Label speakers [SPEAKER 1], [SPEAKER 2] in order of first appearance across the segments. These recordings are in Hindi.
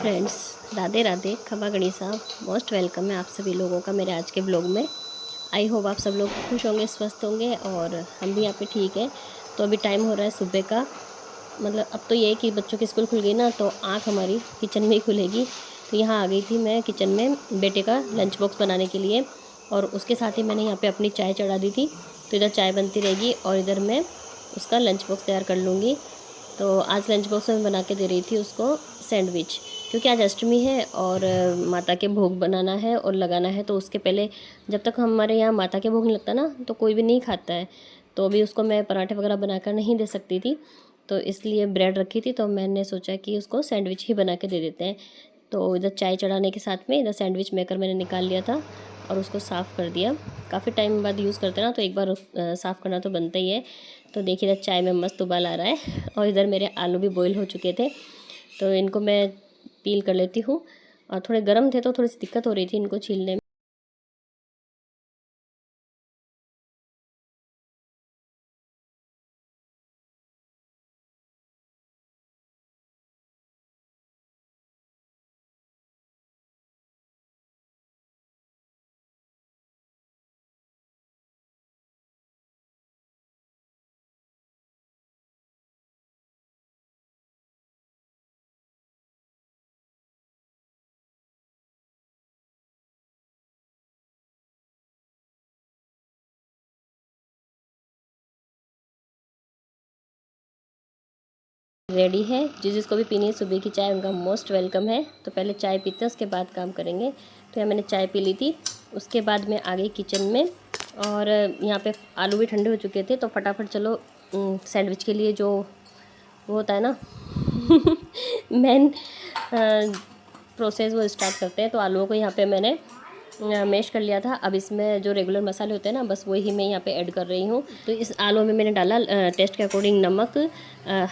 [SPEAKER 1] फ्रेंड्स, राधे राधे, खमा गणिसा। मोस्ट वेलकम है आप सभी लोगों का मेरे आज के ब्लॉग में। आई होप आप सब लोग खुश होंगे, स्वस्थ होंगे और हम भी यहाँ पे ठीक है। तो अभी टाइम हो रहा है सुबह का, मतलब अब तो ये है कि बच्चों की स्कूल खुल गई ना, तो आँख हमारी किचन में ही खुलेगी। तो यहाँ आ गई थी मैं किचन में बेटे का लंच बॉक्स बनाने के लिए, और उसके साथ ही मैंने यहाँ पे अपनी चाय चढ़ा दी थी। तो इधर चाय बनती रहेगी और इधर मैं उसका लंच बॉक्स तैयार कर लूँगी। तो आज लंच बॉक्स में बना के दे रही थी उसको सैंडविच, क्योंकि आज अष्टमी है और माता के भोग बनाना है और लगाना है। तो उसके पहले, जब तक हमारे यहाँ माता के भोग नहीं लगता ना, तो कोई भी नहीं खाता है। तो अभी उसको मैं पराठे वगैरह बनाकर नहीं दे सकती थी, तो इसलिए ब्रेड रखी थी, तो मैंने सोचा कि उसको सैंडविच ही बना के दे देते हैं। तो इधर चाय चढ़ाने के साथ में इधर सैंडविच मेकर मैंने निकाल लिया था और उसको साफ़ कर दिया। काफ़ी टाइम बाद यूज़ करते हैं ना, तो एक बार साफ़ करना तो बनता ही है। तो देखिए इधर चाय में मस्त उबाल आ रहा है और इधर मेरे आलू भी बॉईल हो चुके थे, तो इनको मैं पील कर लेती हूँ। और थोड़े गर्म थे तो थोड़ी सी दिक्कत हो रही थी इनको छीलने में। रेडी है, जिसको भी पीनी है सुबह की चाय उनका मोस्ट वेलकम है। तो पहले चाय पीते हैं, उसके बाद काम करेंगे। तो यहाँ मैंने चाय पी ली थी, उसके बाद मैं आ गई किचन में। और यहाँ पे आलू भी ठंडे हो चुके थे, तो फटाफट चलो सैंडविच के लिए जो वो होता है ना मेन प्रोसेस वो स्टार्ट करते हैं। तो आलूओं को यहाँ पे मैंने मैश कर लिया था। अब इसमें जो रेगुलर मसाले होते हैं ना, बस वही मैं यहाँ पे ऐड कर रही हूँ। तो इस आलू में मैंने डाला टेस्ट के अकॉर्डिंग नमक,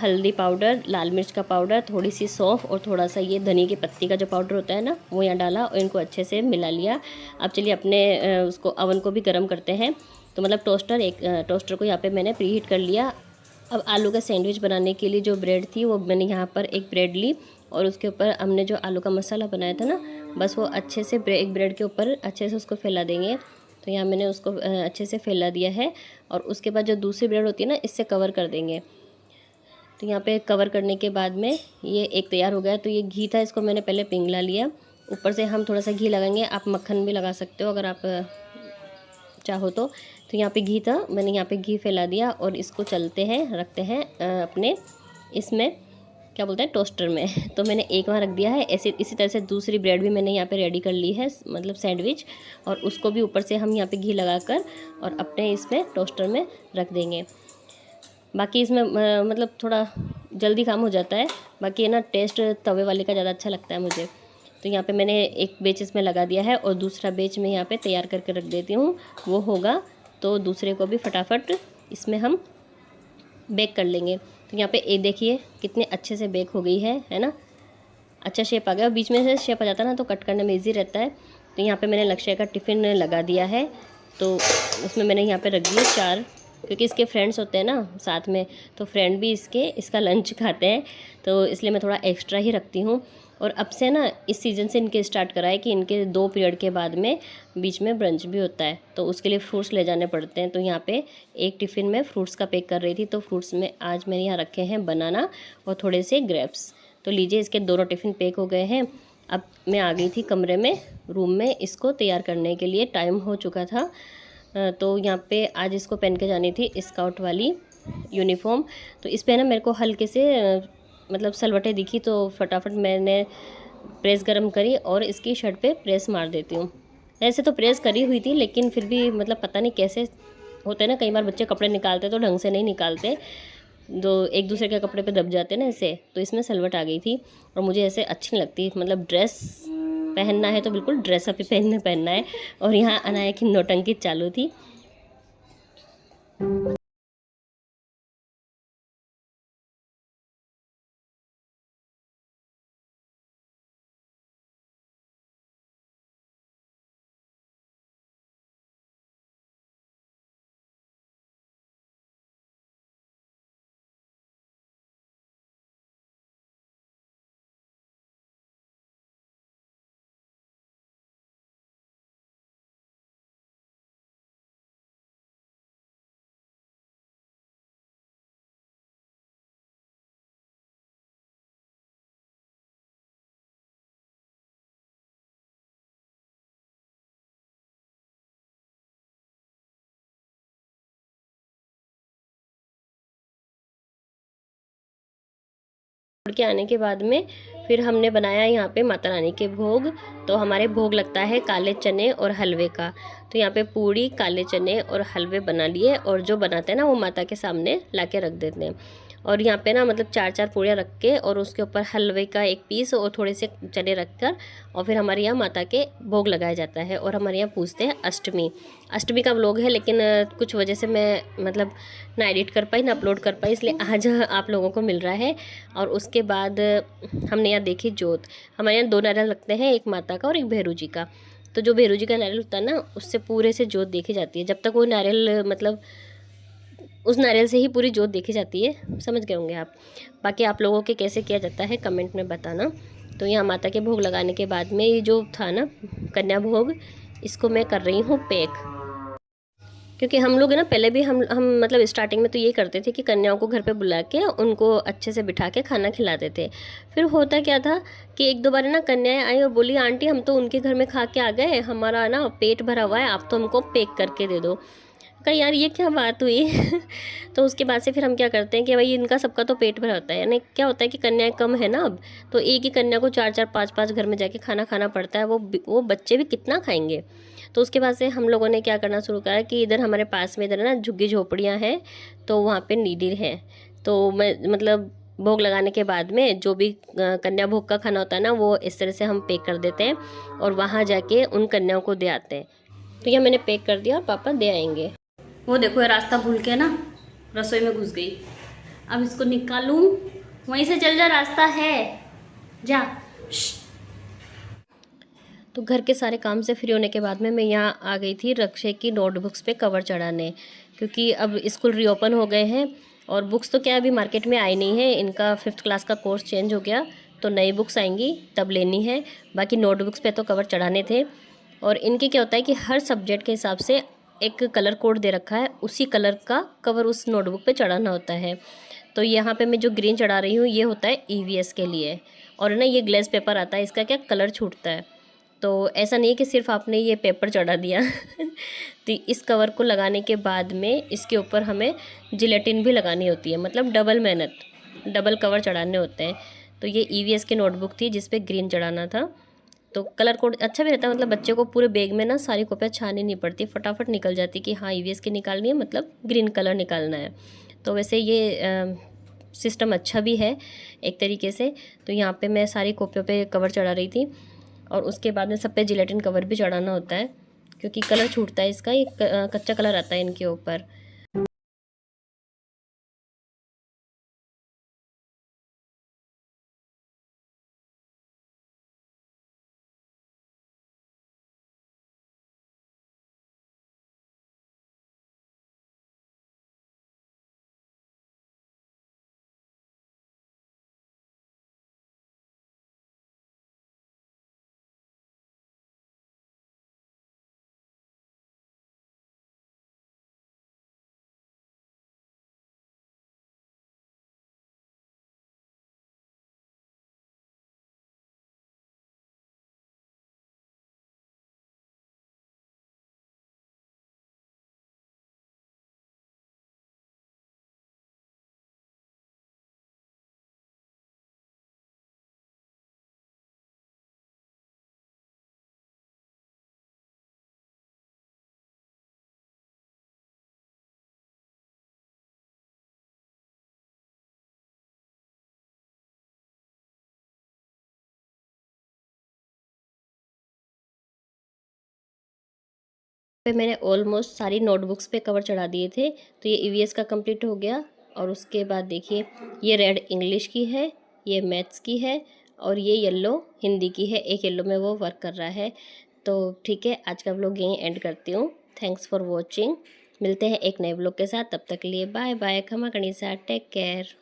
[SPEAKER 1] हल्दी पाउडर, लाल मिर्च का पाउडर, थोड़ी सी सौंफ और थोड़ा सा ये धनिया की पत्ती का जो पाउडर होता है ना, वो यहाँ डाला और इनको अच्छे से मिला लिया। अब चलिए अपने उसको अवन को भी गर्म करते हैं। तो मतलब टोस्टर को यहाँ पर मैंने प्री हीट कर लिया। अब आलू का सैंडविच बनाने के लिए जो ब्रेड थी, वो मैंने यहाँ पर एक ब्रेड ली और उसके ऊपर हमने जो आलू का मसाला बनाया था ना, बस वो अच्छे से एक ब्रेड के ऊपर अच्छे से उसको फैला देंगे। तो यहाँ मैंने उसको अच्छे से फैला दिया है। और उसके बाद जो दूसरी ब्रेड होती है ना, इससे कवर कर देंगे। तो यहाँ पे कवर करने के बाद में ये एक तैयार हो गया। तो ये घी था, इसको मैंने पहले पिघला लिया। ऊपर से हम थोड़ा सा घी लगाएंगे, आप मक्खन भी लगा सकते हो अगर आप चाहो तो। यहाँ पे घी था, मैंने यहाँ पे घी फैला दिया और इसको चलते हैं, रखते हैं अपने इसमें क्या बोलते हैं टोस्टर में। तो मैंने एक वहाँ रख दिया है। ऐसे इसी तरह से दूसरी ब्रेड भी मैंने यहाँ पे रेडी कर ली है, मतलब सैंडविच। और उसको भी ऊपर से हम यहाँ पे घी लगाकर और अपने इसमें टोस्टर में रख देंगे। बाकी इसमें मतलब थोड़ा जल्दी काम हो जाता है। बाकी है ना, टेस्ट तवे वाले का ज़्यादा अच्छा लगता है मुझे। तो यहाँ पे मैंने एक बैच इसमें लगा दिया है और दूसरा बैच में यहाँ पे तैयार करके रख देती हूँ। वो होगा तो दूसरे को भी फटाफट इसमें हम बेक कर लेंगे। तो यहाँ पे एक देखिए कितने अच्छे से बेक हो गई है ना। अच्छा शेप आ गया, बीच में से शेप आ जाता है ना, तो कट करने में ईजी रहता है। तो यहाँ पे मैंने लक्ष्य का टिफ़िन लगा दिया है। तो उसमें मैंने यहाँ पे रख दिए 4, क्योंकि इसके फ्रेंड्स होते हैं ना साथ में, तो फ्रेंड भी इसका लंच खाते हैं, तो इसलिए मैं थोड़ा एक्स्ट्रा ही रखती हूँ। और अब से ना इस सीज़न से इनके स्टार्ट करा है कि इनके 2 पीरियड के बाद में बीच में ब्रंच भी होता है, तो उसके लिए फ्रूट्स ले जाने पड़ते हैं। तो यहाँ पे एक टिफ़िन में फ्रूट्स का पैक कर रही थी, तो फ्रूट्स में आज मैंने यहाँ रखे हैं बनाना और थोड़े से ग्रेप्स। तो लीजिए इसके दोनों टिफ़िन पैक हो गए हैं। अब मैं आ गई थी कमरे में, रूम में, इसको तैयार करने के लिए टाइम हो चुका था। तो यहाँ पे आज इसको पहन के जानी थी स्काउट वाली यूनिफॉर्म। तो इस पे ना मेरे को हल्के से मतलब सलवटें दिखी, तो फटाफट मैंने प्रेस गरम करी और इसकी शर्ट पे प्रेस मार देती हूँ। ऐसे तो प्रेस करी हुई थी, लेकिन फिर भी मतलब पता नहीं कैसे होते हैं ना, कई बार बच्चे कपड़े निकालते तो ढंग से नहीं निकालते, जो एक दूसरे के कपड़े पे दब जाते हैं ना ऐसे। तो इसमें सलवट आ गई थी और मुझे ऐसे अच्छी नहीं लगती। मतलब ड्रेस पहनना है तो बिल्कुल ड्रेसअप ही पहनना है। और यहाँ अनाया की नौटंकी चालू थी। छोड़ के आने के बाद में फिर हमने बनाया यहाँ पे माता रानी के भोग। तो हमारे भोग लगता है काले चने और हलवे का। तो यहाँ पे पूड़ी, काले चने और हलवे बना लिए, और जो बनाते हैं ना वो माता के सामने ला के रख देते हैं। और यहाँ पे ना मतलब 4-4 पूड़ियाँ रख के और उसके ऊपर हलवे का एक पीस और थोड़े से चने रख कर, और फिर हमारे यहाँ माता के भोग लगाया जाता है। और हमारे यहाँ पूजते हैं अष्टमी का व्लॉग है, लेकिन कुछ वजह से मैं मतलब ना एडिट कर पाई ना अपलोड कर पाई, इसलिए आज आप लोगों को मिल रहा है। और उसके बाद हमने यहाँ देखी जोत। हमारे यहाँ 2 नारियल लगते हैं, एक माता का और एक भैरू जी का। तो जो भैरू जी का नारियल होता है ना, उससे पूरे से जोत देखी जाती है। जब तक वो नारियल मतलब उस नारियल से ही पूरी जोत देखी जाती है, समझ गए होंगे आप। बाकी आप लोगों के कैसे किया जाता है कमेंट में बताना। तो यहाँ माता के भोग लगाने के बाद में ये जो था ना कन्या भोग, इसको मैं कर रही हूँ पैक। क्योंकि हम लोग है ना पहले भी हम मतलब स्टार्टिंग में तो ये करते थे कि कन्याओं को घर पे बुला के उनको अच्छे से बिठा के खाना खिलाते थे। फिर होता क्या था कि 1-2 बार ना कन्याएं आई और बोली, आंटी हम तो उनके घर में खा के आ गए, हमारा ना पेट भरा हुआ है, आप तो हमको पैक करके दे दो। कहा यार ये क्या बात हुई। तो उसके बाद से फिर हम क्या करते हैं कि भाई इनका सबका तो पेट भरा होता है, यानी क्या होता है कि कन्याएं कम है ना अब, तो एक ही कन्या को 4-4 5-5 घर में जाके खाना खाना पड़ता है। वो बच्चे भी कितना खाएंगे। तो उसके बाद से हम लोगों ने क्या करना शुरू करा कि इधर हमारे पास में इधर ना झुग्गी झोपड़ियाँ हैं, तो वहाँ पे नीडिल है। तो मैं मतलब भोग लगाने के बाद में जो भी कन्या भोग का खाना होता है ना, वो इस तरह से हम पैक कर देते हैं और वहाँ जाके उन कन्याओं को दे आते हैं। तो यह मैंने पैक कर दिया और पापा दे आएंगे। वो देखो ये रास्ता भूल के ना रसोई में घुस गई। अब इसको निकालूं, वहीं से चल जा, रास्ता है, जा। तो घर के सारे काम से फ्री होने के बाद में मैं यहाँ आ गई थी रक्षे की नोटबुक्स पे कवर चढ़ाने, क्योंकि अब स्कूल रीओपन हो गए हैं और बुक्स तो क्या अभी मार्केट में आई नहीं है। इनका 5th क्लास का कोर्स चेंज हो गया, तो नई बुक्स आएंगी तब लेनी है। बाकी नोटबुक्स पे तो कवर चढ़ाने थे। और इनके क्या होता है कि हर सब्जेक्ट के हिसाब से एक कलर कोड दे रखा है, उसी कलर का कवर उस नोटबुक पे चढ़ाना होता है। तो यहाँ पे मैं जो ग्रीन चढ़ा रही हूँ ये होता है EVS के लिए। और ना ये ग्लेस पेपर आता है, इसका क्या कलर छूटता है। तो ऐसा नहीं है कि सिर्फ आपने ये पेपर चढ़ा दिया। तो इस कवर को लगाने के बाद में इसके ऊपर हमें जिलेटिन भी लगानी होती है, मतलब डबल मेहनत, डबल कवर चढ़ाने होते हैं। तो ये EVS की नोटबुक थी जिस पे ग्रीन चढ़ाना था। तो कलर कोड अच्छा भी रहता है, मतलब बच्चे को पूरे बैग में ना सारी कॉपियाँ छानी नहीं पड़ती, फटाफट निकल जाती कि हाँ EVS की निकालनी है, मतलब ग्रीन कलर निकालना है। तो वैसे ये सिस्टम अच्छा भी है एक तरीके से। तो यहाँ पे मैं सारी कॉपियों पे कवर चढ़ा रही थी और उसके बाद में सब पे जिलेटिन कवर भी चढ़ाना होता है, क्योंकि कलर छूटता है इसका, एक कच्चा कलर आता है इनके ऊपर। पे मैंने ऑलमोस्ट सारी नोटबुक्स पे कवर चढ़ा दिए थे। तो ये EVS का कंप्लीट हो गया। और उसके बाद देखिए ये रेड इंग्लिश की है, ये मैथ्स की है और ये येलो हिंदी की है। एक येलो में वो वर्क कर रहा है। तो ठीक है, आज का व्लॉग यहीं एंड करती हूँ। Thanks for watching. मिलते हैं एक नए व्लॉग के साथ, तब तक के लिए बाय बाय। खमा गणिसा, टेक केयर।